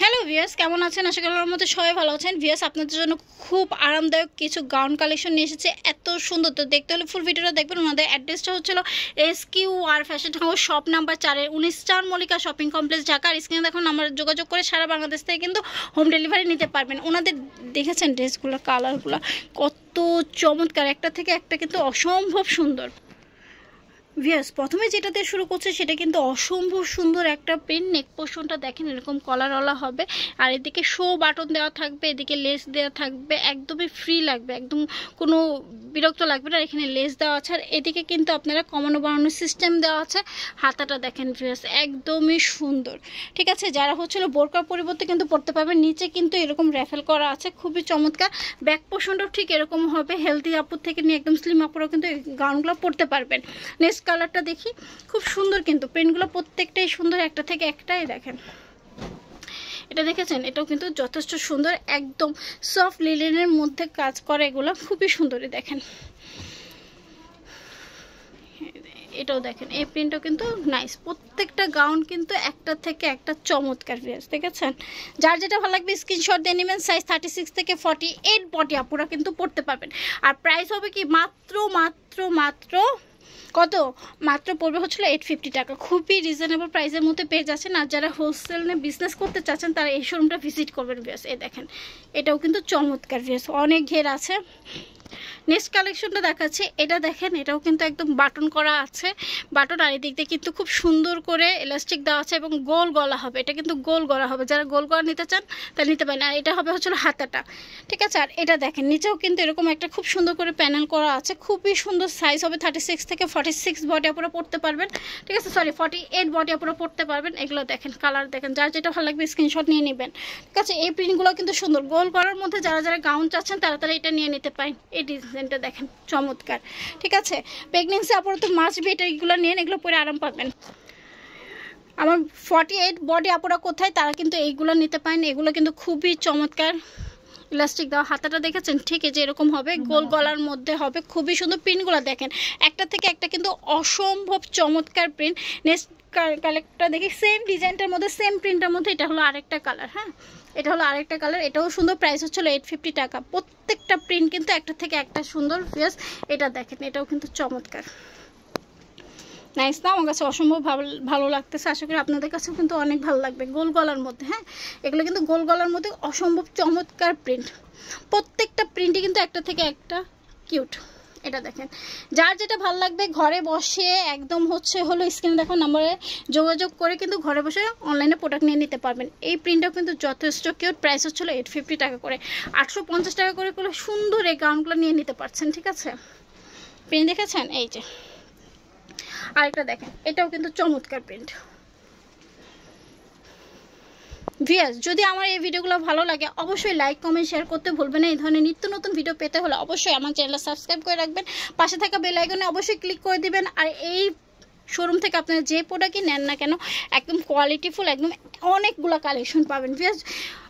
Hello viewers, কেমন আছেন? আশা করি আমার মতো সবাই ভালো আছেন। ভিউয়ার্স, আপনাদের জন্য খুব আরামদায়ক কিছু গাউন কালেকশন নিয়ে এসেছে, এত সুন্দর। তো দেখতে হলে ফুল ভিডিওটা দেখবেন। ওনাদের অ্যাড্রেসটা হচ্ছিল SQR fashion house, shop number 4-এর 19 star Mallika shopping complex, Dhaka. আর স্ক্রিনে দেখুন নাম্বার যোগাযোগ করে সারা বাংলাদেশ থেকে কিন্তু হোম ডেলিভারি নিতে পারবেন। ওনাদের দেখেছেন ড্রেসগুলো, কালারগুলো কত চমৎকার, একটা থেকে একটা কিন্তু অসম্ভব সুন্দর। ভিউয়ার্স, প্রথমে যেটা দিয়ে শুরু করছে সেটা কিন্তু অসম্ভব সুন্দর একটা প্রিন্ট। নেক পোর্শনটা দেখেন এরকম কলারওয়ালা হবে, আর এদিকে শো বাটন দেওয়া থাকবে, এদিকে লেস দেওয়া থাকবে, একদমই ফ্রি লাগবে, একদম কোনো বিরক্ত লাগবে না। এখানে লেস দেওয়া আছে, আর এদিকে কিন্তু আপনারা কমানো বাড়ানোর সিস্টেম দেওয়া আছে। হাতাটা দেখেন ভিউয়ার্স, একদমই সুন্দর। ঠিক আছে, যারা হচ্ছিল বোরকার পরিবর্তে কিন্তু পরতে পারবেন। নিচে কিন্তু এরকম র্যাফেল করা আছে, খুবই চমৎকার। ব্যাক পোর্শনটাও ঠিক এরকম হবে, হেলদি আপুর থেকে নিয়ে একদম স্লিম আপুরাও কিন্তু এই গাউনগুলো পরতে পারবেন। নেক্সট কালারটা দেখি, খুব সুন্দর কিন্তু প্রিন্টগুলো প্রত্যেকটাই সুন্দর, একটা থেকে একটাই দেখেন। এটা দেখেছেন, এটাও কিন্তু যথেষ্ট সুন্দর, একদম সফট লিলেনের মধ্যে কাজ করে, এগুলো খুবই সুন্দরই দেখেন। এটাও দেখেন, এই প্রিন্টও কিন্তু নাইস। প্রত্যেকটা গাউন কিন্তু একটা থেকে একটা চমৎকার ভিউয়ার্স, দেখেছেন। যার যেটা ভালো লাগবে স্ক্রিনশট দিয়ে নেবেন। সাইজ 36 থেকে 48 বডি আপুরা কিন্তু পড়তে পারবেন। আর প্রাইস হবে কি মাত্র কত, মাত্র পড়বে হচ্ছিল 850 টাকা। খুবই রিজনেবল প্রাইসের মধ্যে পেয়ে যাচ্ছেন। আর যারা হোলসেল নিয়ে বিজনেস করতে চাচ্ছেন তারা এই শোরুমটা ভিজিট করবেন ভিউয়ার্স। এই দেখেন, এটাও কিন্তু চমৎকার ভিউয়ার্স, অনেক ঘের আছে। নেক্সট কালেকশনটা দেখাচ্ছি, এটা দেখেন, এটাও কিন্তু একদম বাটন করা আছে, বাটন। আর এদিক দিয়ে কিন্তু খুব সুন্দর করে এলাস্টিক দেওয়া আছে এবং গোল গলা হবে। এটা কিন্তু গোল গলা হবে, যারা গোল গলা নিতে চান তারা নিতে পারেন। আর এটা হবে হচ্ছিল হাতাটা, ঠিক আছে। আর এটা দেখেন, নিচেও কিন্তু এরকম একটা খুব সুন্দর করে প্যানেল করা আছে, খুবই সুন্দর। সাইজ হবে 36 থেকে 46 বডি আপুরা পড়তে পারবেন, ঠিক আছে। সরি, 48 বডি আপুরা পড়তে পারবেন। এগুলো দেখেন, কালার দেখেন, যার যেটা ভালো লাগবে স্ক্রিনশট নিয়ে নেবেন, ঠিক আছে। এই প্রিন্টগুলো কিন্তু সুন্দর, গোল করার মধ্যে যারা যারা গাউন চাচ্ছেন তারা তারা এটা নিয়ে নিতে পারেন। এই ডিজাইনটা দেখেন, চমৎকার, ঠিক আছে। প্রেগনেন্সি আপুরা তো মাস্ট বি এগুলো নিয়ে, এগুলো পরে আরাম পাবেন। আমার 48 বডি আপুরা কোথায়, তারা কিন্তু এইগুলো নিতে পারেন। এগুলো কিন্তু খুবই চমৎকার, ইলাস্টিক দেওয়া। হাতাটা দেখেছেন, ঠিক আছে, এরকম হবে, গোল গলার মধ্যে হবে, খুবই সুন্দর। প্রিন্টগুলো দেখেন, একটা থেকে একটা কিন্তু অসম্ভব চমৎকার প্রিন্ট। নেক্সট কালারটা দেখি, সেম ডিজাইনটার মধ্যে সেম প্রিন্টের মধ্যে এটা হলো আরেকটা কালার। হ্যাঁ, এটা হলো আরেকটা কালার, এটাও সুন্দর। প্রাইস হচ্ছিল 850 টাকা। প্রত্যেকটা প্রিন্ট কিন্তু একটা থেকে একটা সুন্দর ভিউয়ার্স। এটা দেখেন, এটাও কিন্তু চমৎকার, নাইস না? আমার কাছে অসম্ভব ভালো লাগতেছে। আশা করি আপনাদের কাছেও কিন্তু অনেক ভালো লাগবে। গোল গলার মধ্যে, হ্যাঁ, এগুলো কিন্তু গোল গলার মধ্যে অসম্ভব চমৎকার প্রিন্ট। প্রত্যেকটা প্রিন্টই কিন্তু একটা থেকে একটা কিউট। এটা দেখেন, যার যেটা ভালো লাগবে ঘরে বসে একদম হলো স্ক্রিনে দেখো নাম্বারে যোগাযোগ করে কিন্তু ঘরে বসে অনলাইনে প্রোডাক্ট নিয়ে নিতে পারবেন। এই প্রিন্টটাও কিন্তু যথেষ্ট কিউট। প্রাইস হচ্ছিল 850 টাকা করে। 850 টাকা করে সুন্দর এই গাউনগুলো নিয়ে নিতে পারছেন, ঠিক আছে। প্রিন্ট দেখেছেন, এই যে আরেকটা দেখেন, এটাও কিন্তু চমৎকার প্রিন্ট। ভিউয়ার্স, যদি আমার এই ভিডিওগুলো ভালো লাগে অবশ্যই লাইক কমেন্ট শেয়ার করতে ভুলবেন না। এই ধরনের নিত্য নতুন ভিডিও পেতে হলে অবশ্যই আমার চ্যানেলটা সাবস্ক্রাইব করে রাখবেন, পাশে থাকা বেল আইকনে অবশ্যই ক্লিক করে দিবেন। আর এই শোরুম থেকে আপনারা যে প্রোডাক্টই নেন না কেন একদম কোয়ালিটিফুল, একদম অনেকগুলো কালেকশন পাবেন। ভিউয়ার্স,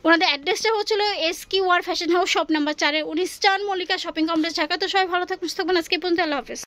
ওনাদের অ্যাড্রেসটা হচ্ছিল SQR fashion house, shop number 4-এর 19 star Mallika shopping complex, Dhaka. তো সবাই ভালো থাকবেন, আজকে পর্যন্ত, আল্লাহ হাফেজ।